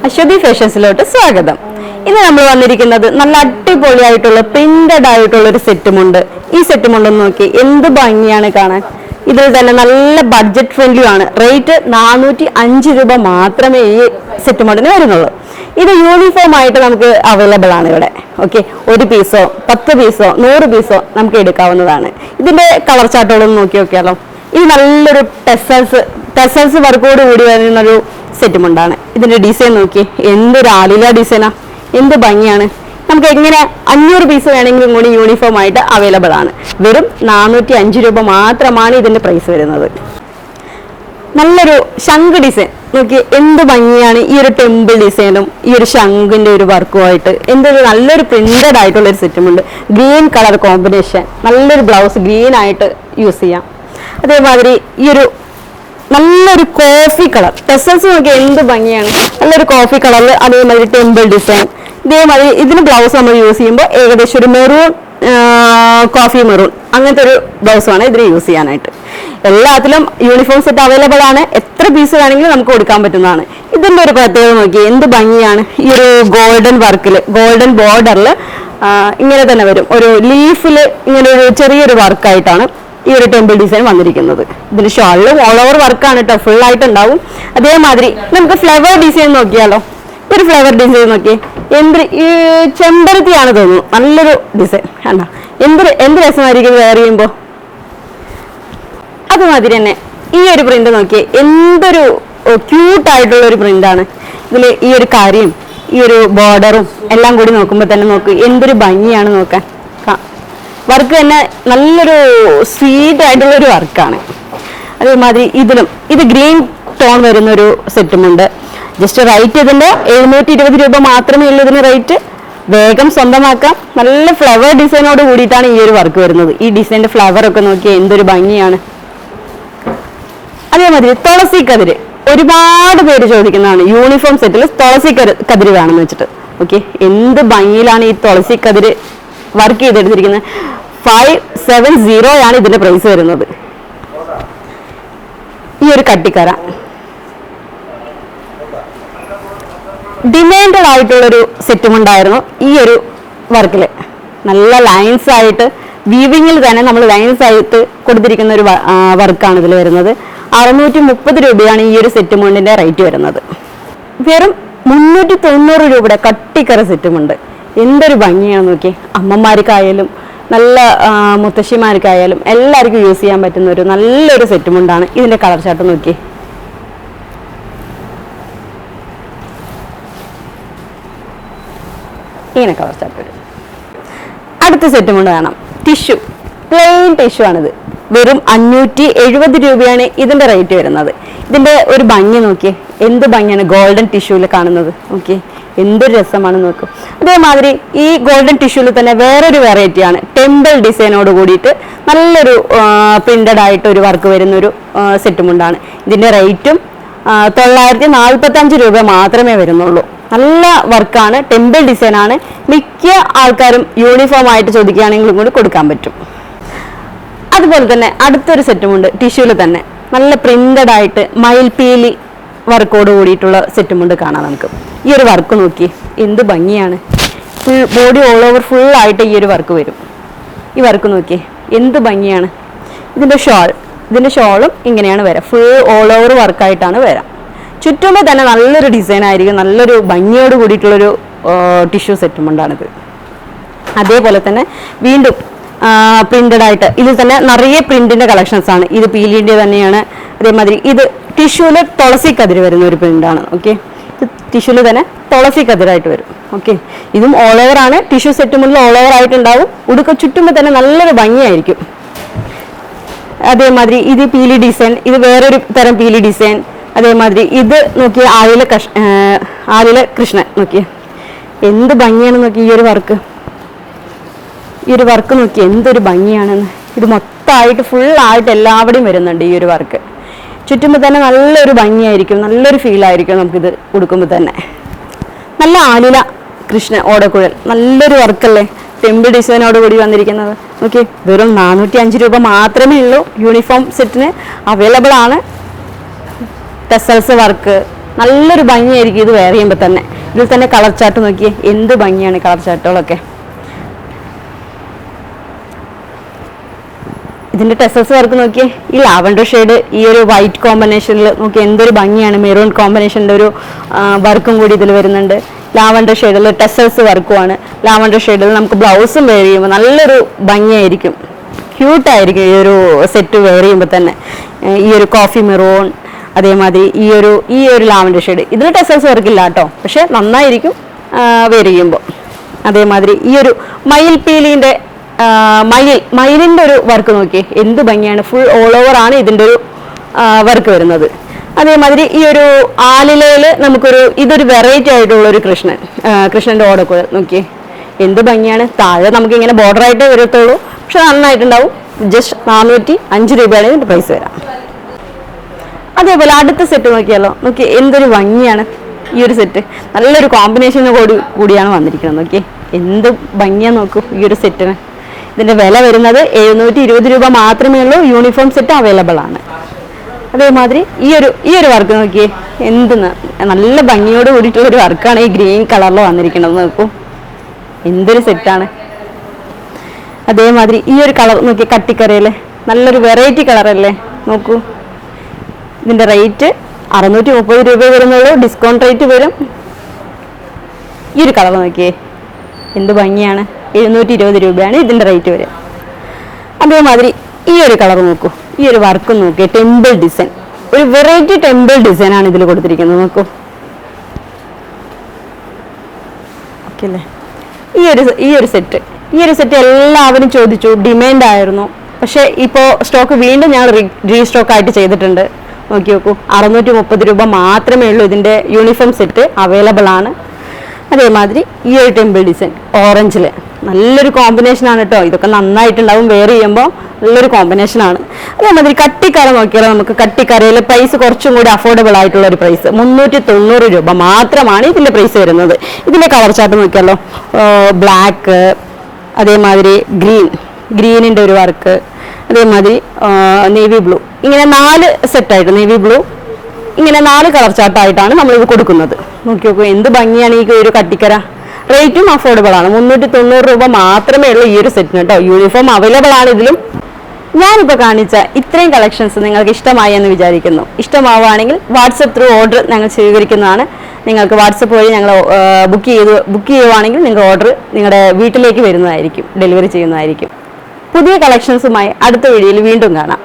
അശ്വതി ഫാഷൻസിലോട്ട് സ്വാഗതം. ഇന്ന് നമ്മൾ വന്നിരിക്കുന്നത് നല്ല അടിപൊളിയായിട്ടുള്ള പ്രിന്റഡ് ആയിട്ടുള്ള ഒരു സെറ്റുമുണ്ട്. ഈ സെറ്റുമുണ്ടെന്ന് നോക്കി എന്ത് ഭംഗിയാണ് കാണാൻ. ഇതിൽ തന്നെ നല്ല ബഡ്ജറ്റ് ഫ്രണ്ട്ലി ആണ്. റേറ്റ് 405 രൂപ മാത്രമേ ഈ സെറ്റുമുണ്ടിന് വരുന്നുള്ളൂ. ഇത് യൂണിഫോം ആയിട്ട് നമുക്ക് അവൈലബിൾ ആണ് ഇവിടെ. ഓക്കെ, 1 പീസോ 10 പീസോ 100 പീസോ നമുക്ക് എടുക്കാവുന്നതാണ്. ഇതിന്റെ കളർ ചാർട്ടുകളൊന്നും നോക്കി നോക്കിയാലോ. ഇത് നല്ലൊരു ടെസൽസ് വർക്കോട് കൂടി വരുന്നൊരു സെറ്റുമുണ്ടാണ്. ഇതിന്റെ ഡിസൈൻ നോക്കി, എന്തൊരു ആലില ഡിസൈനാ, എന്ത് ഭംഗിയാണ്. നമുക്ക് എങ്ങനെ 500 പീസ് വേണമെങ്കിലും കൂടി യൂണിഫോം ആയിട്ട് അവൈലബിൾ ആണ്. വെറും 405 രൂപ മാത്രമാണ് ഇതിന്റെ പ്രൈസ് വരുന്നത്. നല്ലൊരു ശംഖ് ഡിസൈൻ നോക്കി, എന്ത് ഭംഗിയാണ്. ഈ ഒരു ടെമ്പിൾ ഡിസൈനും ഈ ഒരു ശംഖിന്റെ ഒരു വർക്കുമായിട്ട് എന്തൊരു നല്ലൊരു പ്രിന്റഡ് ആയിട്ടുള്ള ഒരു സെറ്റുമുണ്ട്. ഗ്രീൻ കളർ കോമ്പിനേഷൻ, നല്ലൊരു ബ്ലൗസ് ഗ്രീൻ ആയിട്ട് യൂസ് ചെയ്യാം. അതേമാതിരി ഈ ഒരു നല്ലൊരു കോഫി കളർ ടെസൽസ് നോക്കി എന്ത് ഭംഗിയാണ്. നല്ലൊരു കോഫി കളറിൽ അതേമാതിരി ടെമ്പിൾ ഡിസൈൻ. ഇതേമാതിരി ഇതിന് ബ്ലൗസ് നമ്മൾ യൂസ് ചെയ്യുമ്പോൾ ഏകദേശം ഒരു മെറൂൺ, കോഫി മെറൂൺ അങ്ങനത്തെ ഒരു ബ്ലൗസാണ് ഇതിന് യൂസ് ചെയ്യാനായിട്ട്. എല്ലാത്തിലും യൂണിഫോം സെറ്റ് അവൈലബിൾ ആണ്. എത്ര പീസ് വേണമെങ്കിലും നമുക്ക് കൊടുക്കാൻ പറ്റുന്നതാണ്. ഇതിന്റെ ഒരു പ്രത്യേകത നോക്കി, എന്ത് ഭംഗിയാണ്. ഈ ഒരു ഗോൾഡൻ വർക്കിൽ, ഗോൾഡൻ ബോർഡറിൽ ഇങ്ങനെ തന്നെ വരും. ഒരു ലീഫിൽ ഇങ്ങനെ ഒരു ചെറിയൊരു വർക്കായിട്ടാണ് ഈ ഒരു ടെമ്പിൾ ഡിസൈൻ വന്നിരിക്കുന്നത്. ഇതിന്റെ ഷോളിലും ഓൾ ഓവർ വർക്കാണ് കേട്ടോ, ഫുൾ ആയിട്ട് ഉണ്ടാവും. അതേമാതിരി നമുക്ക് ഫ്ലവർ ഡിസൈൻ നോക്കിയാലോ. ഒരു ഫ്ലവർ ഡിസൈൻ നോക്കിയേ, ഈ ചെമ്പരത്തിയാണ് തോന്നുന്നു. നല്ലൊരു ഡിസൈൻ കണ്ടോ, എന്ത് രസമായിരിക്കും വെയർ ചെയ്യുമ്പോൾ. അതുമാതിരി തന്നെ ഈ ഒരു പ്രിന്റ് നോക്കിയേ, എന്തൊരു ക്യൂട്ടായിട്ടുള്ള ഒരു പ്രിന്റാണ്. ഇതിൽ ഈ ഒരു കാര്യം, ഈ ഒരു ബോർഡറും എല്ലാം കൂടി നോക്കുമ്പോൾ തന്നെ നോക്ക്, എന്തൊരു ഭംഗിയാണ് നോക്കാൻ. വർക്ക് തന്നെ നല്ലൊരു സ്വീറ്റ് ആയിട്ടുള്ള ഒരു വർക്കാണ്. അതേമാതിരി ഇത് ഗ്രീൻ ടോൺ വരുന്നൊരു സെറ്റുമുണ്ട്. ജസ്റ്റ് റേറ്റ് ഇതിന്റെ 720 രൂപ മാത്രമേ ഉള്ളൂ ഇതിന് റേറ്റ്. വേഗം സ്വന്തമാക്കാം. നല്ല ഫ്ലവർ ഡിസൈനോട് കൂടിയിട്ടാണ് ഈ ഒരു വർക്ക് വരുന്നത്. ഈ ഡിസൈൻ്റെ ഫ്ലവർ ഒക്കെ നോക്കിയാൽ എന്തൊരു ഭംഗിയാണ്. അതേമാതിരി തുളസി കതിര് ഒരുപാട് പേര് ചോദിക്കുന്നതാണ്. യൂണിഫോം സെറ്റിൽ തുളസി കതിര് വേണമെന്ന് വെച്ചിട്ട്. ഓക്കെ, എന്ത് ഭംഗിയിലാണ് ഈ തുളസി കതിര് വർക്ക് ചെയ്തെടുത്തിരിക്കുന്നത്. 570 ആണ് ഇതിന്റെ പ്രൈസ് വരുന്നത്. ഈ ഒരു കട്ടിക്കര ഡിമാൻഡഡ് ആയിട്ടുള്ളൊരു സെറ്റുമുണ്ടായിരുന്നു. ഈ ഒരു വർക്കിൽ നല്ല ലൈൻസ് ആയിട്ട് വീവിങ്ങിൽ തന്നെ നമ്മൾ ലൈൻസ് ആയിട്ട് കൊടുത്തിരിക്കുന്ന ഒരു വർക്കാണ് ഇതിൽ വരുന്നത്. 630 രൂപയാണ് ഈ ഒരു സെറ്റുമുണ്ടിന്റെ റേറ്റ് വരുന്നത്. വെറും 390 രൂപയുടെ കട്ടിക്കര സെറ്റുമുണ്ട്. എന്തൊരു ഭംഗിയാണ് നോക്കി. അമ്മമാർക്കായാലും നല്ല മുത്തശ്ശിമാർക്കായാലും എല്ലാവർക്കും യൂസ് ചെയ്യാൻ പറ്റുന്ന ഒരു നല്ലൊരു സെറ്റുമുണ്ടാണ്. ഇതിന്റെ കളർ ചാർട്ട് നോക്കി, ഇങ്ങനെ കളർ ചാർട്ട് വരും. അടുത്ത സെറ്റുമുണ്ട് കാണാം, ടിഷ്യൂ, പ്ലെയിൻ ടിഷ്യൂ ആണിത്. വെറും 570 രൂപയാണ് ഇതിന്റെ റേറ്റ് വരുന്നത്. ഇതിന്റെ ഒരു ഭംഗി നോക്കിയേ, എന്ത് ഭംഗിയാണ് ഗോൾഡൻ ടിഷ്യൂല് കാണുന്നത്. ഓക്കെ, എന്തൊരു രസമാണ് നോക്കും. അതേമാതിരി ഈ ഗോൾഡൻ ടിഷ്യൂല് തന്നെ വേറൊരു വെറൈറ്റിയാണ്, ടെമ്പിൾ ഡിസൈനോട് കൂടിയിട്ട് നല്ലൊരു പ്രിന്റഡ് ആയിട്ട് ഒരു വർക്ക് വരുന്നൊരു സെറ്റുമുണ്ടാണ്. ഇതിന്റെ റേറ്റും 945 രൂപ മാത്രമേ വരുന്നുള്ളൂ. നല്ല വർക്കാണ്, ടെമ്പിൾ ഡിസൈൻ ആണ്. മിക്ക ആൾക്കാരും യൂണിഫോം ആയിട്ട് ചോദിക്കുകയാണെങ്കിലും കൂടി കൊടുക്കാൻ പറ്റും. അതുപോലെ തന്നെ അടുത്തൊരു സെറ്റുമുണ്ട് ടിഷ്യൂല് തന്നെ നല്ല പ്രിന്റഡ് ആയിട്ട് മയിൽപീലി വർക്കോട് കൂടിയിട്ടുള്ള സെറ്റുമുണ്ട് കാണാം നമുക്ക്. ഈ ഒരു വർക്ക് നോക്കി, എന്ത് ഭംഗിയാണ്. Full body all over full ആയിട്ട് ഈ ഒരു വർക്ക് വരും. ഈ വർക്ക് നോക്കി, എന്ത് ഭംഗിയാണ്. ഇതിന്റെ ഷോളും ഇങ്ങനെയാണ് വരാം. ഫുൾ ഓൾ ഓവർ വർക്കായിട്ടാണ് വരാം. ചുറ്റുമ്പോൾ തന്നെ നല്ലൊരു ഡിസൈൻ ആയിരിക്കും. നല്ലൊരു ഭംഗിയോട് കൂടിയിട്ടുള്ളൊരു ടിഷ്യൂ സെറ്റുമുണ്ടാണിത്. അതേപോലെ തന്നെ വീണ്ടും പ്രിന്റഡ് ആയിട്ട് ഇതിൽ തന്നെ നിറയെ പ്രിന്റിന്റെ കളക്ഷൻസ് ആണ്. ഇത് പീലിന്റെ തന്നെയാണ്. അതേമാതിരി ഇത് ടിഷ്യൂല് തുളസി കതിര് വരുന്ന ഒരു പ്രിന്റാണ്. ഓക്കെ, ഇത് ടിഷ്യൂല് തന്നെ തുളസി കതിരായിട്ട് വരും. ഓക്കെ, ഇതും ഓൾ ഓവർ ആണ്. ടിഷ്യൂ സെറ്റുമുള്ള ഓൾ ഓവർ ആയിട്ടുണ്ടാവും. ഉടുക്ക ചുറ്റുമ്പോൾ തന്നെ നല്ലൊരു ഭംഗിയായിരിക്കും. അതേമാതിരി ഇത് പീലി ഡിസൈൻ, ഇത് വേറൊരു തരം പീലി ഡിസൈൻ. അതേമാതിരി ഇത് നോക്കിയ ആലില കൃഷ്ണൻ നോക്കിയ എന്ത് ഭംഗിയാണ് നോക്കി. ഈ ഒരു വർക്ക് നോക്കി എന്തൊരു ഭംഗിയാണെന്ന്. ഇത് മൊത്തമായിട്ട് ഫുള്ളായിട്ട് എല്ലാവിടെയും വരുന്നുണ്ട് ഈ ഒരു വർക്ക്. ചുറ്റുമ്പോൾ തന്നെ നല്ലൊരു ഭംഗിയായിരിക്കും, നല്ലൊരു ഫീലായിരിക്കും നമുക്കിത് ഉടുക്കുമ്പോൾ തന്നെ. നല്ല ആലില കൃഷ്ണ ഓടക്കുഴൽ, നല്ലൊരു വർക്കല്ലേ, ടെമ്പിൾ ഡിസൈനോട് കൂടി വന്നിരിക്കുന്നത്. ഓക്കെ, വെറും 405 രൂപ മാത്രമേ ഉള്ളൂ. യൂണിഫോം സെറ്റിന് അവൈലബിൾ ആണ്. ടെസൽസ് വർക്ക്, നല്ലൊരു ഭംഗിയായിരിക്കും ഇത് വെയർ ചെയ്യുമ്പോൾ തന്നെ. ഇതിൽ തന്നെ കളർ ചാർട്ട് നോക്കിയേ, എന്ത് ഭംഗിയാണ് കളർ ചാർട്ടുകളൊക്കെ. ഇതിന്റെ ടെസൽസ് വർക്ക് നോക്കിയേ, ഈ ലാവൻഡർ ഷെയ്ഡ് ഈ ഒരു വൈറ്റ് കോമ്പിനേഷനിൽ നോക്കി എന്തൊരു ഭംഗിയാണ്. മെറൂൺ കോമ്പിനേഷൻ്റെ ഒരു വർക്കും കൂടി ഇതിൽ വരുന്നുണ്ട്. ലാവൻഡർ ഷെയ്ഡിൽ ടെസൽസ് വർക്കുമാണ്. ലാവൻഡർ ഷെയ്ഡിൽ നമുക്ക് ബ്ലൗസും വെയർ ചെയ്യുമ്പോൾ നല്ലൊരു ഭംഗിയായിരിക്കും, ക്യൂട്ടായിരിക്കും ഈ ഒരു സെറ്റ് വെയർ ചെയ്യുമ്പോൾ തന്നെ. ഈ ഒരു കോഫി മെറൂൺ, അതേമാതിരി ഈ ഒരു ലാവൻഡർ ഷെയ്ഡ്, ഇതിൽ ടെസൽസ് വർക്കില്ല കേട്ടോ, പക്ഷെ നന്നായിരിക്കും വെയർ ചെയ്യുമ്പോൾ. അതേമാതിരി ഈ ഒരു മയിൽ പീലിൻ്റെ മയിലിൻ്റെ ഒരു വർക്ക് നോക്കിയേ, എന്ത് ഭംഗിയാണ്. ഫുൾ ഓൾ ഓവർ ആണ് ഇതിൻ്റെ ഒരു വർക്ക് വരുന്നത്. അതേമാതിരി ഈ ഒരു ആലിലയിൽ ഇതൊരു വെറൈറ്റി ആയിട്ടുള്ളൊരു കൃഷ്ണൻ്റെ ഓടക്കുഴൽ നോക്കിയേ, എന്ത് ഭംഗിയാണ്. താഴെ നമുക്ക് ഇങ്ങനെ ബോർഡർ ആയിട്ട് വരത്തുള്ളൂ, പക്ഷെ നന്നായിട്ടുണ്ടാവും. ജസ്റ്റ് 405 രൂപയാണ് ഇതിൻ്റെ പ്രൈസ് വരാം. അതേപോലെ അടുത്ത സെറ്റ് നോക്കിയാലോ, നോക്കി എന്തൊരു ഭംഗിയാണ് ഈ ഒരു സെറ്റ്. നല്ലൊരു കോമ്പിനേഷൻ കൂടിയാണ് വന്നിരിക്കുന്നത്. നോക്കി എന്ത് ഭംഗിയാണ് നോക്കൂ ഈ ഒരു സെറ്റിന്. ഇതിൻ്റെ വില വരുന്നത് 720 രൂപ മാത്രമേ ഉള്ളൂ. യൂണിഫോം സെറ്റ് അവൈലബിൾ ആണ്. അതേമാതിരി ഈ ഒരു വർക്ക് നോക്കിയേ, നല്ല ഭംഗിയോട് കൂടിയിട്ടുള്ള ഒരു വർക്കാണ് ഈ ഗ്രീൻ കളറിൽ വന്നിരിക്കുന്നത്. നോക്കൂ എന്തൊരു സെറ്റാണ്. അതേമാതിരി ഈ ഒരു കളർ നോക്കി, കട്ടിക്കരയില് നല്ലൊരു വെറൈറ്റി കളറല്ലേ നോക്കൂ. ഇതിൻ്റെ റേറ്റ് 630 രൂപ വരുന്നുള്ളൂ, ഡിസ്കൗണ്ട് റേറ്റ് വരും. ഈ ഒരു കളർ നോക്കിയേ, എന്ത് ഭംഗിയാണ്. 720 രൂപയാണ് ഇതിൻ്റെ റേറ്റ് വരിക. അതേമാതിരി ഈ ഒരു കളർ നോക്കൂ, ഈ ഒരു വർക്ക് നോക്കിയേ, ടെമ്പിൾ ഡിസൈൻ, ഒരു വെറൈറ്റി ടെമ്പിൾ ഡിസൈനാണ് ഇതിൽ കൊടുത്തിരിക്കുന്നത്. നോക്കൂ ഓക്കെ അല്ലേ. ഈ ഒരു സെറ്റ് എല്ലാവരും ചോദിച്ചു, ഡിമാൻഡ് ആയിരുന്നു. പക്ഷേ ഇപ്പോൾ സ്റ്റോക്ക് വീണ്ടും ഞങ്ങൾ റീസ്റ്റോക്ക് ആയിട്ട് ചെയ്തിട്ടുണ്ട്. നോക്കി നോക്കൂ, 630 രൂപ മാത്രമേ ഉള്ളൂ. ഇതിൻ്റെ യൂണിഫോം സെറ്റ് അവൈലബിൾ ആണ്. അതേമാതിരി ഈ ഒരു ടെമ്പിൾ ഡിസൈൻ ഓറഞ്ചിൽ നല്ലൊരു കോമ്പിനേഷനാണ് കേട്ടോ. ഇതൊക്കെ നന്നായിട്ടുണ്ടാവും വെയർ ചെയ്യുമ്പോൾ, നല്ലൊരു കോമ്പിനേഷനാണ്. അതേമാതിരി കട്ടിക്കറ നോക്കിയാൽ നമുക്ക് കട്ടിക്കറയിൽ പ്രൈസ് കുറച്ചും കൂടി അഫോർഡബിൾ ആയിട്ടുള്ള ഒരു പ്രൈസ് 390 രൂപ മാത്രമാണ് ഇതിൻ്റെ പ്രൈസ് വരുന്നത്. ഇതിൻ്റെ കളർ ചാർട്ട് നോക്കിയാലോ, ബ്ലാക്ക്, അതേമാതിരി ഗ്രീനിൻ്റെ ഒരു വർക്ക്, അതേമാതിരി നേവി ബ്ലൂ, ഇങ്ങനെ 4 സെറ്റായിട്ട് നേവി ബ്ലൂ, ഇങ്ങനെ 4 കളർ ചാർട്ടായിട്ടാണ് നമ്മളിത് കൊടുക്കുന്നത്. നോക്കി നോക്കൂ എന്ത് ഭംഗിയാണ് ഈ ഒരു കട്ടിക്കര. റേറ്റും അഫോർഡബിൾ ആണ്, 390 രൂപ മാത്രമേ ഉള്ളൂ ഈ ഒരു സെറ്റിന് കേട്ടോ. യൂണിഫോം അവൈലബിൾ ആണ് ഇതിലും. ഞാനിപ്പോൾ കാണിച്ച ഇത്രയും കളക്ഷൻസ് നിങ്ങൾക്ക് ഇഷ്ടമായി എന്ന് വിചാരിക്കുന്നു. ഇഷ്ടമാവുകയാണെങ്കിൽ വാട്സപ്പ് ത്രൂ ഓർഡർ ഞങ്ങൾ സ്വീകരിക്കുന്നതാണ്. നിങ്ങൾക്ക് വാട്സപ്പ് വഴി ഞങ്ങൾ ബുക്ക് ചെയ്യുവാണെങ്കിൽ നിങ്ങൾക്ക് ഓർഡർ നിങ്ങളുടെ വീട്ടിലേക്ക് വരുന്നതായിരിക്കും, ഡെലിവറി ചെയ്യുന്നതായിരിക്കും. പുതിയ കളക്ഷൻസുമായി അടുത്ത വീഡിയോയിൽ വീണ്ടും കാണാം.